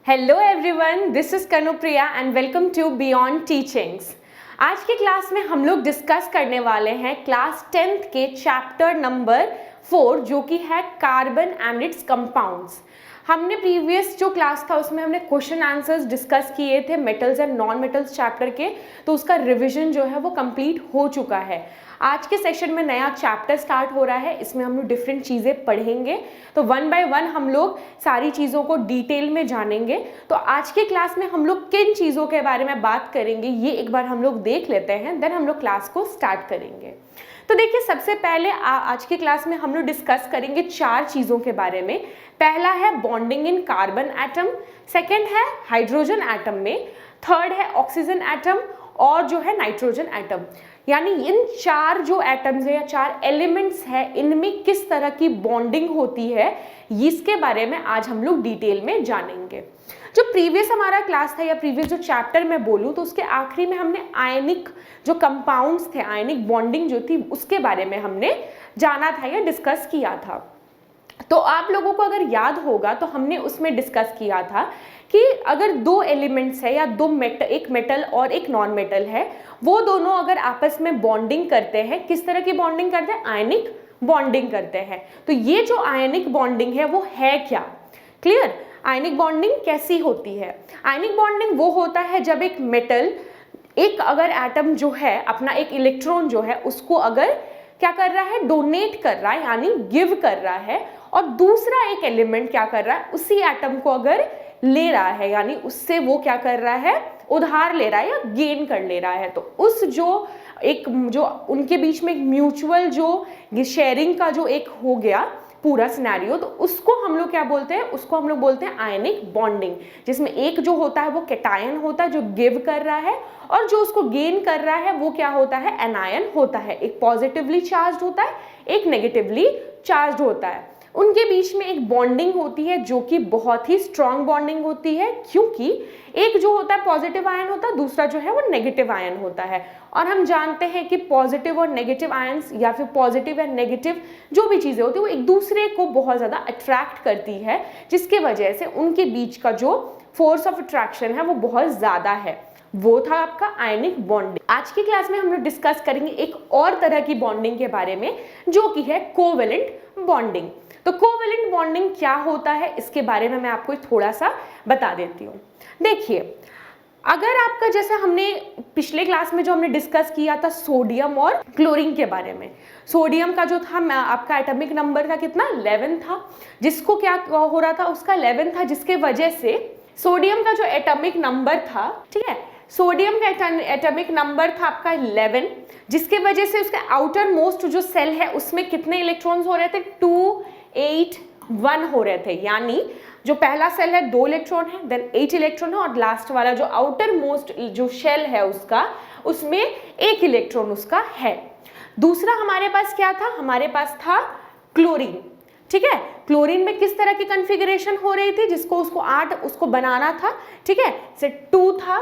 Hello everyone, this is Kanupriya and welcome to beyond teachings. आज की class में हम लोग डिस्कस करने वाले हैं क्लास 10th के चैप्टर नंबर 4 जो कि है कार्बन एंड इट्स कंपाउंड्स। हमने प्रीवियस जो क्लास था उसमें हमने क्वेश्चन आंसर्स डिस्कस किए थे metals and non metals chapter के, तो उसका रिवीजन जो है वो कंप्लीट हो चुका है। आज के सेशन में नया चैप्टर स्टार्ट हो रहा है, इसमें हम लोग डिफरेंट चीज़ें पढ़ेंगे, तो वन बाय वन हम लोग सारी चीज़ों को डिटेल में जानेंगे। तो आज के क्लास में हम लोग किन चीज़ों के बारे में बात करेंगे ये एक बार हम लोग देख लेते हैं, देन हम लोग क्लास को स्टार्ट करेंगे। तो देखिए, सबसे पहले आज की क्लास में हम लोग डिस्कस करेंगे 4 चीज़ों के बारे में। पहला है bonding in carbon atom, second है हाइड्रोजन एटम में, थर्ड है ऑक्सीजन एटम और जो है नाइट्रोजन एटम। यानी इन 4 जो एटम्स है या 4 एलिमेंट्स है, इनमें किस तरह की बॉन्डिंग होती है इसके बारे में आज हम लोग डिटेल में जानेंगे। जो प्रीवियस हमारा क्लास था या प्रीवियस जो चैप्टर मैं बोलूँ तो उसके आखिरी में हमने आयनिक जो कंपाउंड्स थे, आयनिक बॉन्डिंग जो थी उसके बारे में हमने जाना था या डिस्कस किया था। तो आप लोगों को अगर याद होगा तो हमने उसमें डिस्कस किया था कि अगर 2 एलिमेंट्स है या एक मेटल और एक नॉन मेटल है, वो दोनों अगर आपस में बॉन्डिंग करते हैं, किस तरह की बॉन्डिंग करते हैं? आयनिक बॉन्डिंग करते हैं। तो ये जो आयनिक बॉन्डिंग है वो है क्या? क्लियर? आयनिक बॉन्डिंग कैसी होती है? आयनिक बॉन्डिंग वो होता है जब एक मेटल, एक अगर एटम जो है अपना एक इलेक्ट्रॉन जो है उसको अगर क्या कर रहा है? डोनेट कर रहा है, यानी गिव कर रहा है, और दूसरा एक एलिमेंट क्या कर रहा है? उसी एटम को अगर ले रहा है, यानी उससे वो क्या कर रहा है? उधार ले रहा है या गेन कर ले रहा है। तो उस जो उनके बीच में एक म्यूचुअल जो शेयरिंग का जो एक हो गया पूरा सिनेरियो, तो उसको हम लोग क्या बोलते हैं? उसको हम लोग बोलते हैं आयनिक बॉन्डिंग, जिसमें एक जो होता है वो कैटायन होता है जो गिव कर रहा है, और जो उसको गेन कर रहा है वो क्या होता है? एनायन होता है। एक पॉजिटिवली चार्ज होता है, एक नेगेटिवली चार्ज होता है। उनके बीच में एक बॉन्डिंग होती है जो कि बहुत ही स्ट्रॉन्ग बॉन्डिंग होती है, क्योंकि एक जो होता है पॉजिटिव आयन होता है, दूसरा जो है वो नेगेटिव आयन होता है। और हम जानते हैं कि पॉजिटिव और नेगेटिव आयंस या फिर पॉजिटिव या नेगेटिव जो भी चीज़ें होती है वो एक दूसरे को बहुत ज़्यादा अट्रैक्ट करती है, जिसके वजह से उनके बीच का जो फोर्स ऑफ अट्रैक्शन है वो बहुत ज़्यादा है। वो था आपका आयनिक बॉन्डिंग। आज की क्लास में हम लोग डिस्कस करेंगे एक और तरह की बॉन्डिंग के बारे में जो कि है कोवेलेंट बॉन्डिंग। तो कोवेलेंट बॉन्डिंग क्या होता है इसके बारे में मैं आपको थोड़ा सा बता देती हूँ। देखिए, अगर आपका जैसे हमने पिछले क्लास में जो हमने डिस्कस किया था सोडियम और क्लोरीन के बारे में, सोडियम का जो था आपका एटॉमिक नंबर था कितना? 11 था, जिसको क्या हो रहा था? उसका 11 था, जिसके वजह से सोडियम का जो एटॉमिक नंबर था, ठीक है, सोडियम का एटॉमिक नंबर था आपका 11, जिसके वजह से उसका आउटर मोस्ट जो सेल है उसमें कितने इलेक्ट्रॉन्स हो रहे थे? 2, 8, 1 हो रहे थे। यानी जो पहला सेल है 2 इलेक्ट्रॉन है, देन 8 इलेक्ट्रॉन है, और लास्ट वाला जो आउटर मोस्ट जो शेल है उसका, उसमें 1 इलेक्ट्रॉन उसका है। दूसरा हमारे पास क्या था? हमारे पास था क्लोरीन। ठीक है, क्लोरीन में किस तरह की कॉन्फ़िगरेशन हो रही थी? जिसको उसको 8 उसको बनाना था, ठीक है, से 2 था,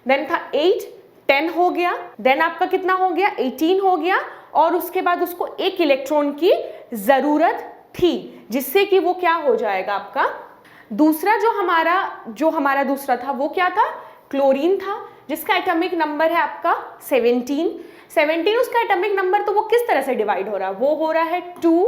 देन था 8, 10 हो गया, देन आपका कितना हो गया? 18 हो गया, और उसके बाद उसको 1 इलेक्ट्रॉन की जरूरत थी, जिससे कि वो क्या हो जाएगा आपका दूसरा जो हमारा दूसरा था वो क्या था? क्लोरीन था, जिसका एटॉमिक नंबर है आपका 17 उसका एटॉमिक नंबर। तो वो किस तरह से डिवाइड हो रहा है? वो हो रहा है 2,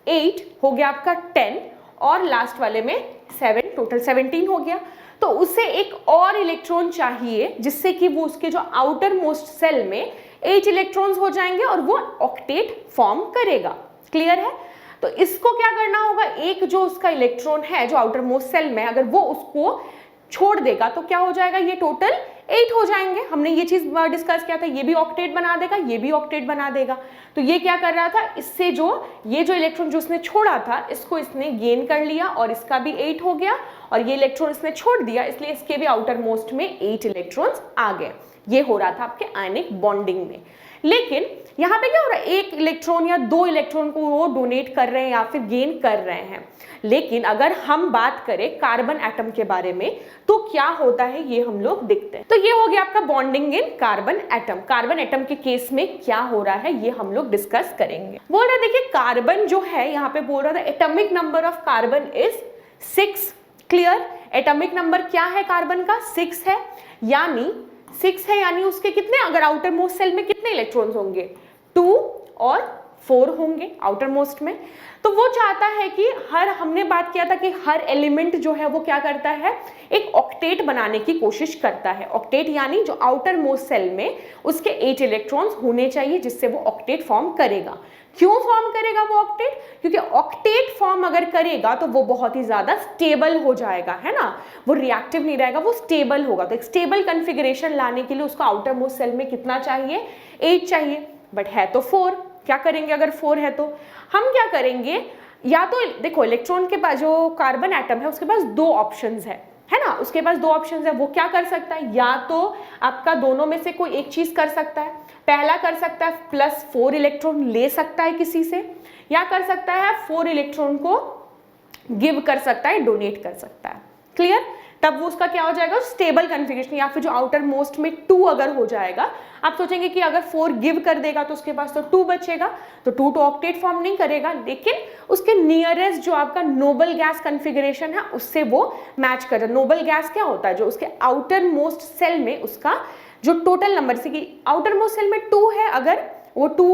8 हो गया आपका 10, और लास्ट वाले में 7, टोटल 17 हो गया। तो उसे एक और इलेक्ट्रॉन चाहिए जिससे कि वो उसके जो आउटर मोस्ट सेल में 8 इलेक्ट्रॉन्स हो जाएंगे और वो ऑक्टेट फॉर्म करेगा। क्लियर है? तो इसको क्या करना होगा? एक जो उसका इलेक्ट्रॉन है जो आउटर मोस्ट सेल में, अगर वो उसको छोड़ देगा तो क्या हो जाएगा? ये टोटल 8 हो जाएंगे। हमने ये चीज डिस्कस किया था, ये भी ऑक्टेट बना देगा, ये भी ऑक्टेट बना देगा। तो ये क्या कर रहा था? इससे ये जो इलेक्ट्रॉन जो उसने छोड़ा था इसको इसने गेन कर लिया और इसका भी 8 हो गया, और ये इलेक्ट्रॉन इसने छोड़ दिया इसलिए इसके भी आउटर मोस्ट में 8 इलेक्ट्रॉन्स आ गए। ये हो रहा था आपके आयनिक बॉन्डिंग में। लेकिन यहाँ पे क्या हो रहा है? 1 इलेक्ट्रॉन या 2 इलेक्ट्रॉन को वो डोनेट कर रहे हैं या फिर गेन कर रहे हैं। लेकिन अगर हम बात करें कार्बन एटम के बारे में तो क्या होता है ये हम लोग देखते हैं। तो ये हो गया आपका bonding in carbon atom. Carbon atom के केस में क्या हो रहा है ये हम लोग डिस्कस करेंगे। बोल रहे देखिए, कार्बन जो है यहाँ पे बोल रहा था atomic number of carbon is 6 clear? Atomic number क्या है कार्बन का? 6 है, यानी 6 है यानी उसके कितने, अगर आउटर मोस्ट सेल में कितने इलेक्ट्रॉन्स होंगे? 2 और 4 होंगे आउटर मोस्ट में। तो वो चाहता है कि हमने बात किया था कि हर एलिमेंट जो है वो क्या करता है, एक ऑक्टेट बनाने की कोशिश करता है। ऑक्टेट यानी जो आउटर मोस्ट सेल में उसके 8 इलेक्ट्रॉन्स होने चाहिए जिससे वो ऑक्टेट फॉर्म करेगा। क्यों फॉर्म करेगा वो ऑक्टेट? क्योंकि ऑक्टेट फॉर्म अगर करेगा तो वो बहुत ही ज्यादा स्टेबल हो जाएगा, है ना, वो रिएक्टिव नहीं रहेगा, वो स्टेबल होगा। तो एक स्टेबल कॉन्फ़िगरेशन लाने के लिए उसको आउटर मोस्ट सेल में कितना चाहिए? 8 चाहिए, बट है तो 4। क्या करेंगे अगर 4 है तो? हम क्या करेंगे, या तो देखो इलेक्ट्रॉन के पास, जो कार्बन एटम है उसके पास 2 ऑप्शंस है ना, उसके पास 2 ऑप्शंस है। वो क्या कर सकता है, या तो आपका दोनों में से कोई एक चीज कर सकता है। पहला कर सकता है +4 इलेक्ट्रॉन ले सकता है किसी से, या कर सकता है 4 इलेक्ट्रॉन को गिव कर सकता है, डोनेट कर सकता है। क्लियर? तब वो उसका क्या हो जाएगा, स्टेबल कॉन्फ़िगरेशन। या फिर जो आउटर मोस्ट में 2 अगर हो जाएगा, आप सोचेंगे कि अगर 4 गिव कर देगा तो उसके पास तो 2 बचेगा, तो 2 तो ऑक्टेट फॉर्म नहीं करेगा, लेकिन उसके नियरेस्ट जो आपका नोबल गैस कॉन्फ़िगरेशन है उससे वो मैच कर रहा है। नोबल गैस क्या होता है, जो उसके आउटर मोस्ट सेल में उसका जो टोटल नंबर, से कि आउटर मोस्ट सेल में 2 है, अगर वो 2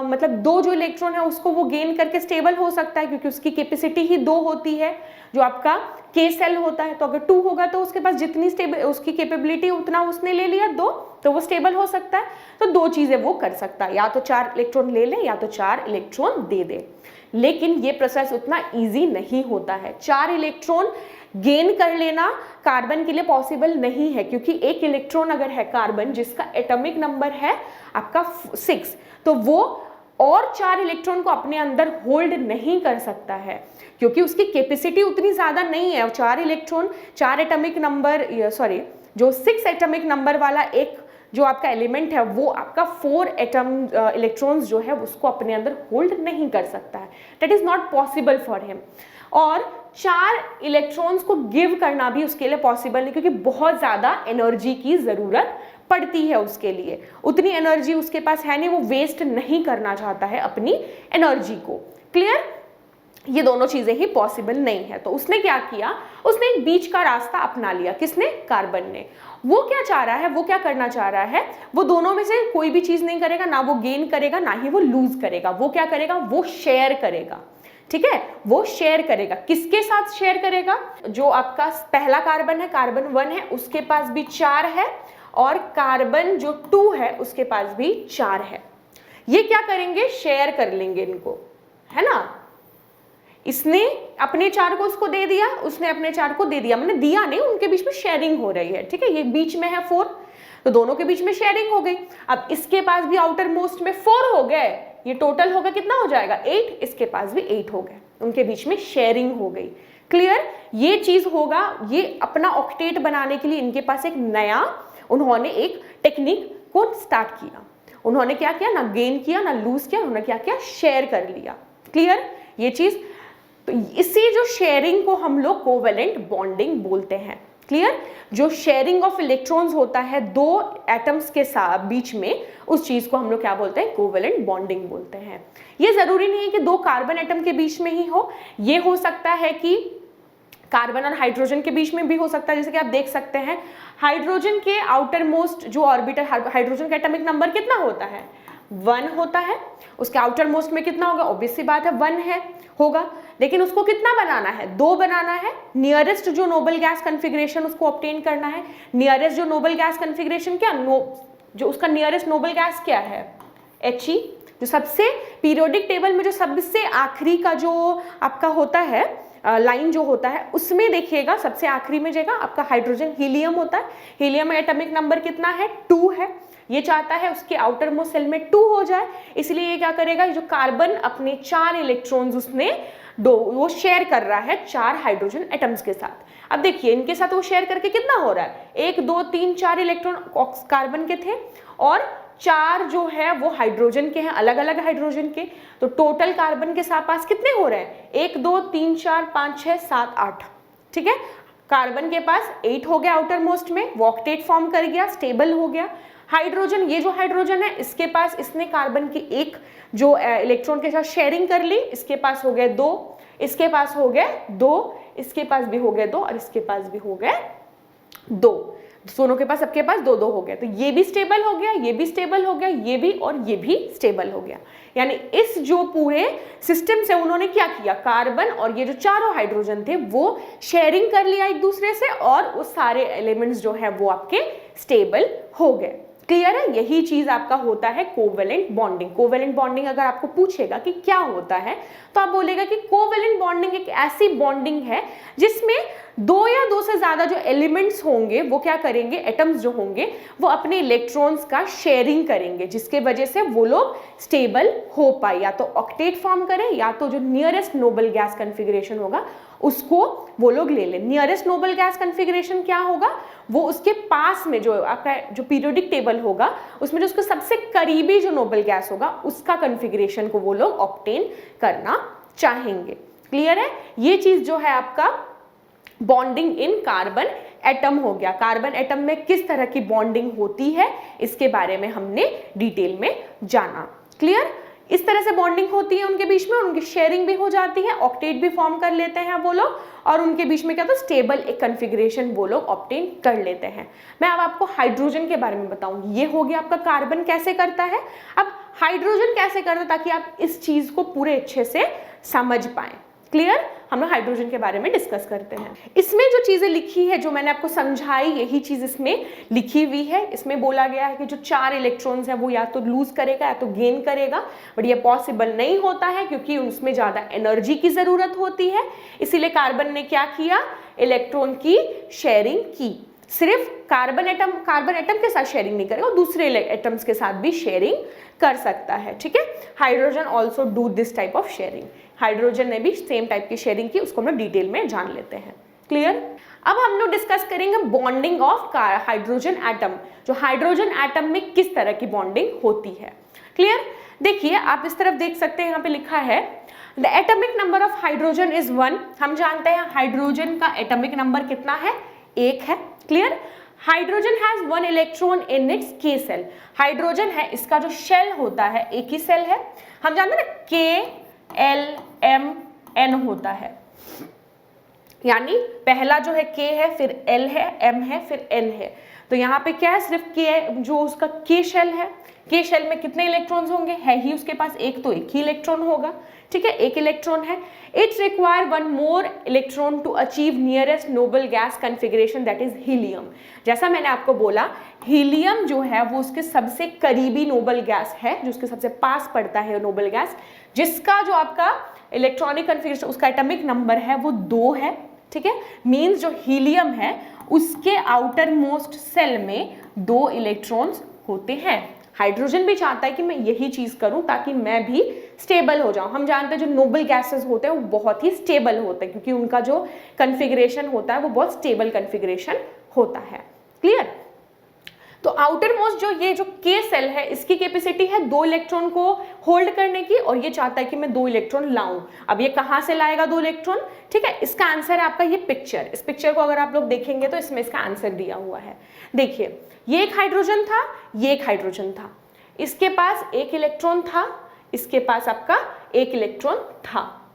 मतलब 2 जो इलेक्ट्रॉन है उसको वो गेन करके स्टेबल हो सकता है, क्योंकि उसकी कैपेसिटी ही 2 होती है, जो आपका के सेल होता है। तो अगर 2 होगा तो उसके पास जितनी स्टेबल उसकी कैपेबिलिटी उतना उसने ले लिया 2, तो वो स्टेबल हो सकता है। तो 2 चीजें वो कर सकता है, या तो 4 इलेक्ट्रॉन ले ले या तो 4 इलेक्ट्रॉन दे दे। लेकिन ये प्रोसेस उतना ईजी नहीं होता है। 4 इलेक्ट्रॉन गेन कर लेना कार्बन के लिए पॉसिबल नहीं है, क्योंकि एक इलेक्ट्रॉन अगर है कार्बन जिसका एटॉमिक नंबर है आपका 6, तो वो और 4 इलेक्ट्रॉन को अपने अंदर होल्ड नहीं कर सकता है, क्योंकि उसकी कैपेसिटी उतनी ज्यादा नहीं है। 4 इलेक्ट्रॉन, 4 एटॉमिक नंबर, सॉरी जो 6 एटॉमिक नंबर वाला एक जो आपका एलिमेंट है वो आपका 4 इलेक्ट्रॉन्स जो है उसको अपने अंदर होल्ड नहीं कर सकता है। That is not possible for him. और 4 इलेक्ट्रॉन्स को गिव करना भी उसके लिए पॉसिबल नहीं, क्योंकि बहुत ज्यादा एनर्जी की जरूरत पड़ती है उसके लिए। उतनी एनर्जी उसके पास है नहीं, वो वेस्ट नहीं करना चाहता है अपनी एनर्जी को। क्लियर? ये दोनों चीजें ही पॉसिबल नहीं है। तो उसने क्या किया, उसने एक बीच का रास्ता अपना लिया। किसने? कार्बन ने। वो क्या चाह रहा है, वो क्या करना चाह रहा है, वो दोनों में से कोई भी चीज नहीं करेगा, ना वो गेन करेगा ना ही वो लूज करेगा। वो क्या करेगा, वो शेयर करेगा। ठीक है, वो शेयर करेगा। किसके साथ शेयर करेगा? जो आपका पहला कार्बन है, कार्बन 1 है, उसके पास भी 4 है, और कार्बन जो 2 है उसके पास भी 4 है। ये क्या करेंगे, शेयर कर लेंगे इनको, है ना। इसने अपने 4 को उसको दे दिया, उसने अपने 4 को दे दिया, मैंने दिया नहीं, उनके बीच में शेयरिंग हो रही है। ठीक है, ये बीच में है 4, तो दोनों के बीच में शेयरिंग हो गई। अब इसके पास भी आउटर मोस्ट में 4 हो गए, ये टोटल होगा कितना हो जाएगा 8, इसके पास भी 8 हो गए, उनके बीच में शेयरिंग हो गई। क्लियर? ये चीज होगा, ये अपना ऑक्टेट बनाने के लिए इनके पास एक नया उन्होंने एक टेक्निक को स्टार्ट किया। उन्होंने क्या किया, ना गेन किया ना लूज किया, उन्होंने क्या किया, शेयर कर लिया। क्लियर? ये चीज, तो इसी जो शेयरिंग को हम लोग कोवेलेंट बॉन्डिंग बोलते हैं। क्लियर? जो शेयरिंग ऑफ इलेक्ट्रॉन्स होता है 2 एटम्स के साथ बीच में, उस चीज को हम लोग क्या बोलते हैं, कोवेलेंट बॉन्डिंग बोलते हैं। ये जरूरी नहीं है कि 2 कार्बन एटम के बीच में ही हो, ये हो सकता है कि कार्बन और हाइड्रोजन के बीच में भी हो सकता है। जैसे कि आप देख सकते हैं हाइड्रोजन के आउटर मोस्ट जो ऑर्बिटल, हाइड्रोजन का एटॉमिक नंबर कितना होता है, 1 होता है। उसके आउटर मोस्ट में कितना होगा, ऑब्वियस सी बात है 1 है होगा, लेकिन उसको कितना बनाना है, 2 बनाना है। नियरेस्ट जो नोबल गैस कॉन्फ़िगरेशन उसको ऑब्टेन करना है। नियरेस्ट जो नोबल गैस कॉन्फ़िगरेशन क्या, जो उसका नियरेस्ट नोबल गैस क्या है, He। जो सबसे पीरियोडिक टेबल में जो सबसे आखिरी का जो आपका होता है लाइन जो होता है, उसमें देखिएगा सबसे आखिरी में जाएगा आपका हाइड्रोजन, हीलियम होता है। हीलियम में एटॉमिक नंबर कितना है, 2 है। ये चाहता है उसके आउटर मोस्ट सेल में 2 हो जाए, इसलिए ये क्या करेगा, जो कार्बन अपने 4 इलेक्ट्रॉन्स उसने वो शेयर कर रहा है 4 हाइड्रोजन एटम्स के साथ। अब देखिए इनके साथ वो शेयर करके कितना हो रहा है, 1 2 3 4 इलेक्ट्रॉन कार्बन के थे और 4 जो है वो हाइड्रोजन के हैं, अलग अलग हाइड्रोजन के। तो टोटल कार्बन के साथ पास कितने हो रहे हैं, 1 2 3 4 5 6 7 8। ठीक है, कार्बन के पास 8 हो गया आउटर मोस्ट में, वो ऑक्टेट फॉर्म कर गया, स्टेबल हो गया। हाइड्रोजन, ये जो हाइड्रोजन है इसके पास, इसने कार्बन की 1 जो इलेक्ट्रॉन के साथ शेयरिंग कर ली, इसके पास हो गए 2, इसके पास हो गए 2, इसके पास भी हो गए 2 और इसके पास भी हो गए 2, दोनों के पास, सबके पास 2-2 हो गए। तो ये भी स्टेबल हो गया, ये भी स्टेबल हो गया, ये भी और ये भी स्टेबल हो गया। यानी इस जो पूरे सिस्टम से उन्होंने क्या किया, कार्बन और ये जो चारों हाइड्रोजन थे वो शेयरिंग कर लिया एक दूसरे से और वो सारे एलिमेंट्स जो है वो आपके स्टेबल हो गए। क्लियर है? यही चीज आपका होता है कोवेलेंट बॉन्डिंग। कोवेलेंट बॉन्डिंग अगर आपको पूछेगा कि क्या होता है तो आप बोलेगा कि कोवेलेंट बॉन्डिंग एक ऐसी बॉन्डिंग है जिसमें 2 या 2 से ज्यादा जो एलिमेंट्स होंगे वो क्या करेंगे, एटम्स जो होंगे वो अपने इलेक्ट्रॉन्स का शेयरिंग करेंगे, जिसके वजह से वो लोग स्टेबल हो पाए, या तो ऑक्टेट फॉर्म करें या तो जो नियरेस्ट नोबल गैस कॉन्फ़िगरेशन होगा उसको वो लोग ले लें। नियरेस्ट नोबल गैस कॉन्फ़िगरेशन क्या होगा, वो उसके पास में जो आपका जो पीरियोडिक टेबल होगा उसमें जो उसके सबसे करीबी जो नोबल गैस होगा उसका कॉन्फ़िगरेशन को वो लोग ऑब्टेन करना चाहेंगे। क्लियर है? ये चीज जो है आपका बॉन्डिंग इन कार्बन एटम हो गया। कार्बन एटम में किस तरह की बॉन्डिंग होती है इसके बारे में हमने डिटेल में जाना। क्लियर? इस तरह से बॉन्डिंग होती है उनके बीच में, उनकी शेयरिंग भी हो जाती है, ऑक्टेट भी फॉर्म कर लेते हैं वो लोग, और उनके बीच में क्या होता है, स्टेबल एक कॉन्फ़िगरेशन वो लोग ऑब्टेन कर लेते हैं। मैं अब आपको हाइड्रोजन के बारे में बताऊंगी। ये हो गया आपका कार्बन कैसे करता है, अब हाइड्रोजन कैसे करता है, ताकि आप इस चीज को पूरे अच्छे से समझ पाए। क्लियर? हम लोग हाइड्रोजन के बारे में डिस्कस करते हैं। इसमें जो चीजें लिखी है, जो मैंने आपको समझाई, यही चीज इसमें लिखी हुई है। इसमें बोला गया है कि जो 4 इलेक्ट्रॉन्स है वो या तो लूज करेगा या तो गेन करेगा, बट ये पॉसिबल नहीं होता है क्योंकि उसमें ज्यादा एनर्जी की जरूरत होती है। इसीलिए कार्बन ने क्या किया, इलेक्ट्रॉन की शेयरिंग की। सिर्फ कार्बन एटम के साथ शेयरिंग नहीं करेगा, दूसरे एटम्स के साथ भी शेयरिंग कर सकता है। ठीक है? Hydrogen also do this type of sharing. Hydrogen ने भी सेम टाइप की शेयरिंग की, उसको हम लोग डिटेल में जान लेते हैं। क्लियर? अब हम लोग डिस्कस करेंगे बॉन्डिंग ऑफ हाइड्रोजन एटम, जो हाइड्रोजन एटम में किस तरह की बॉन्डिंग होती है। क्लियर? देखिए आप इस तरफ देख सकते हैं, यहाँ पे लिखा है the atomic number of hydrogen is 1। हम जानते हैं हाइड्रोजन का एटॉमिक नंबर कितना है, 1 है। Clear? Hydrogen has 1 electron in its के सेल। हाइड्रोजन है, इसका जो शेल होता है एक ही सेल है। हम जानते हैं ना KLMN होता है, यानी पहला जो है K है, फिर L है, M है, फिर N है। तो यहाँ पे क्या है, सिर्फ K जो उसका K शेल है, K शेल में कितने इलेक्ट्रॉन्स होंगे, है ही उसके पास एक, तो एक ही इलेक्ट्रॉन होगा। ठीक है, एक इलेक्ट्रॉन है। It's require 1 more electron to achieve nearest noble gas configuration that is helium. जैसा मैंने आपको बोला, हीलियम जो है वो उसके सबसे करीबी नोबल गैस है, जो उसके सबसे पास पड़ता है नोबल गैस, जिसका जो आपका इलेक्ट्रॉनिक कॉन्फ़िगरेशन, उसका एटॉमिक नंबर है वो 2 है। ठीक है, मीन्स जो हीलियम है उसके आउटर मोस्ट सेल में 2 इलेक्ट्रॉन्स होते हैं। हाइड्रोजन भी चाहता है कि मैं यही चीज करूं ताकि मैं भी स्टेबल हो जाऊं। हम जानते हैं जो नोबल गैसेस होते हैं वो बहुत ही स्टेबल होते हैं, क्योंकि उनका जो कॉन्फ़िगरेशन होता है वो बहुत स्टेबल कॉन्फ़िगरेशन होता है। क्लियर? तो आउटर मोस्ट जो ये जो K सेल है, इसकी कैपेसिटी है 2 इलेक्ट्रॉन को होल्ड करने की, और ये चाहता है कि मैं 2 इलेक्ट्रॉन लाऊं। अब ये कहां से लाएगा 2 इलेक्ट्रॉन? ठीक है, इसका आंसर है आपका ये पिक्चर। इस पिक्चर को अगर आप लोग देखेंगे तो इसमें इसका आंसर दिया हुआ है। देखिए, ये एक हाइड्रोजन था, ये एक हाइड्रोजन था, इसके पास 1 इलेक्ट्रॉन था, इसके पास आपका 1 इलेक्ट्रॉन था।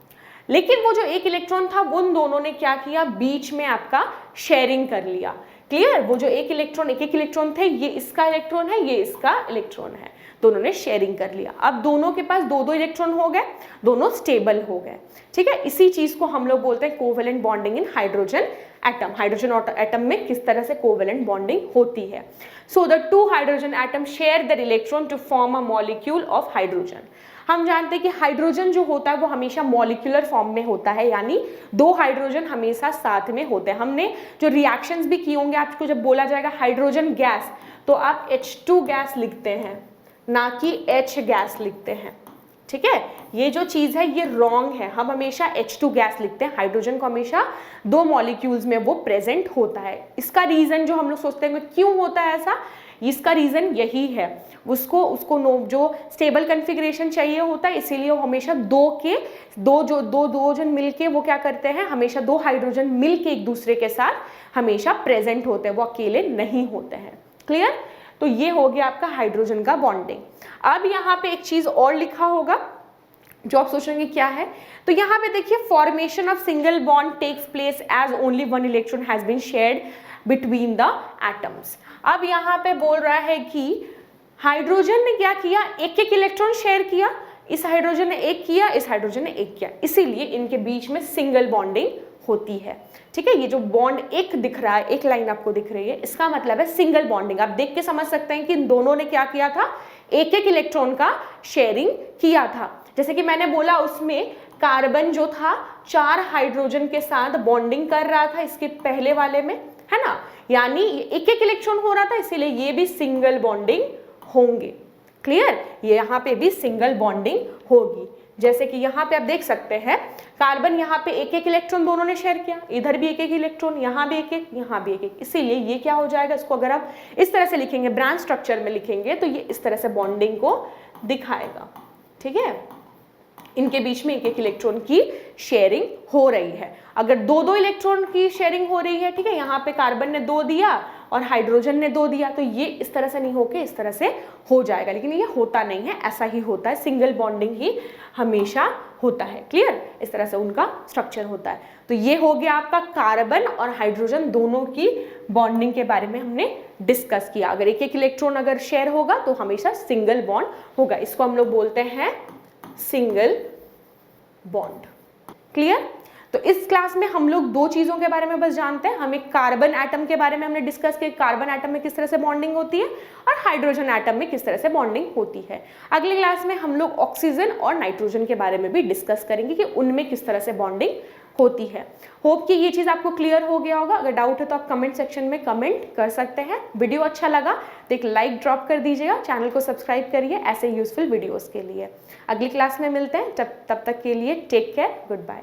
लेकिन वो जो 1 इलेक्ट्रॉन था, उन दोनों ने क्या किया, बीच में आपका शेयरिंग कर लिया। क्लियर? वो जो 1 इलेक्ट्रॉन, एक इलेक्ट्रॉन थे, ये इसका इलेक्ट्रॉन है, ये इसका इलेक्ट्रॉन है, दोनों ने शेयरिंग कर लिया। अब दोनों के पास 2-2 इलेक्ट्रॉन हो गए, दोनों स्टेबल हो गए। ठीक है, इसी चीज को हम लोग बोलते हैं covalent bonding in hydrogen atom. Hydrogen atom में किस तरह से कोवेलेंट बॉन्डिंग होती है। So the 2 hydrogen atom share their electron to form a molecule of hydrogen. हम जानते हैं कि हाइड्रोजन जो होता है वो हमेशा मॉलिक्यूलर फॉर्म में होता है, यानी 2 हाइड्रोजन हमेशा साथ में होते हैं। हमने जो रिएक्शंस भी किए होंगे, आपको जब बोला जाएगा हाइड्रोजन गैस, तो आप H2 गैस लिखते हैं, ना कि H गैस लिखते हैं। ठीक है, ये जो चीज है ये रॉन्ग है। हम हमेशा H2 गैस लिखते हैं, हाइड्रोजन को हमेशा 2 मॉलिक्यूल्स में वो प्रेजेंट होता है। इसका रीजन जो हम लोग सोचते हैं क्यों होता है ऐसा, इसका रीजन यही है, उसको जो स्टेबल कॉन्फ़िगरेशन चाहिए होता है, इसीलिए वो हमेशा 2 जन मिलके वो क्या करते हैं, हमेशा 2 हाइड्रोजन मिलके एक दूसरे के साथ हमेशा प्रेजेंट होते हैं, वो अकेले नहीं होते हैं। क्लियर? तो ये हो गया आपका हाइड्रोजन का बॉन्डिंग। अब यहाँ पे एक चीज और लिखा होगा, जो आप सोच रहे हैं क्या है, तो यहाँ पे देखिए formation of single bond takes place as only one electron has been shared between the atoms. अब यहाँ पे बोल रहा है कि हाइड्रोजन ने क्या किया, एक एक इलेक्ट्रॉन शेयर किया, इस हाइड्रोजन ने एक किया, इस हाइड्रोजन ने एक किया, इसीलिए इनके बीच में सिंगल बॉन्डिंग होती है। ठीक है, ये जो बॉन्ड एक दिख रहा है, एक लाइन आपको दिख रही है, इसका मतलब है सिंगल बॉन्डिंग। आप देख के समझ सकते हैं कि इन दोनों ने क्या किया था, एक एक इलेक्ट्रॉन का शेयरिंग किया था। जैसे कि मैंने बोला उसमें कार्बन जो था 4 हाइड्रोजन के साथ बॉन्डिंग कर रहा था इसके पहले वाले में, है ना, यानी एक एक इलेक्ट्रॉन हो रहा था, इसीलिए ये भी सिंगल बॉन्डिंग होंगे। क्लियर, ये यहाँ पे भी सिंगल बॉन्डिंग होगी। जैसे कि यहाँ पे आप देख सकते हैं कार्बन यहाँ पे एक एक इलेक्ट्रॉन दोनों ने शेयर किया, इधर भी एक एक इलेक्ट्रॉन, यहाँ भी एक एक, यहाँ भी एक एक, इसीलिए ये क्या हो जाएगा, इसको अगर आप इस तरह से लिखेंगे, ब्रांच स्ट्रक्चर में लिखेंगे, तो ये इस तरह से बॉन्डिंग को दिखाएगा। ठीक है, इनके बीच में एक एक इलेक्ट्रॉन की शेयरिंग हो रही है। अगर दो दो इलेक्ट्रॉन की शेयरिंग हो रही है, ठीक है, यहाँ पे कार्बन ने 2 दिया और हाइड्रोजन ने 2 दिया, तो ये इस तरह से नहीं होके इस तरह से हो जाएगा, लेकिन ये होता नहीं है, ऐसा ही होता है, सिंगल बॉन्डिंग ही हमेशा होता है। क्लियर, इस तरह से उनका स्ट्रक्चर होता है। तो ये हो गया आपका कार्बन और हाइड्रोजन दोनों की बॉन्डिंग के बारे में हमने डिस्कस किया। अगर एक एक इलेक्ट्रॉन अगर शेयर होगा तो हमेशा सिंगल बॉन्ड होगा, इसको हम लोग बोलते हैं सिंगल बॉन्ड। क्लियर, तो इस क्लास में हम लोग 2 चीजों के बारे में बस जानते हैं। हमें कार्बन एटम के बारे में हमने डिस्कस किया, कार्बन एटम में किस तरह से बॉन्डिंग होती है और हाइड्रोजन एटम में किस तरह से बॉन्डिंग होती है। अगले क्लास में हम लोग ऑक्सीजन और नाइट्रोजन के बारे में भी डिस्कस करेंगे कि उनमें किस तरह से बॉन्डिंग होती है। होप कि ये चीज आपको क्लियर हो गया होगा। अगर डाउट है तो आप कमेंट सेक्शन में कमेंट कर सकते हैं। वीडियो अच्छा लगा तो एक लाइक ड्रॉप कर दीजिएगा, चैनल को सब्सक्राइब करिए ऐसे यूजफुल वीडियोस के लिए। अगली क्लास में मिलते हैं, तब तक के लिए टेक केयर, गुड बाय।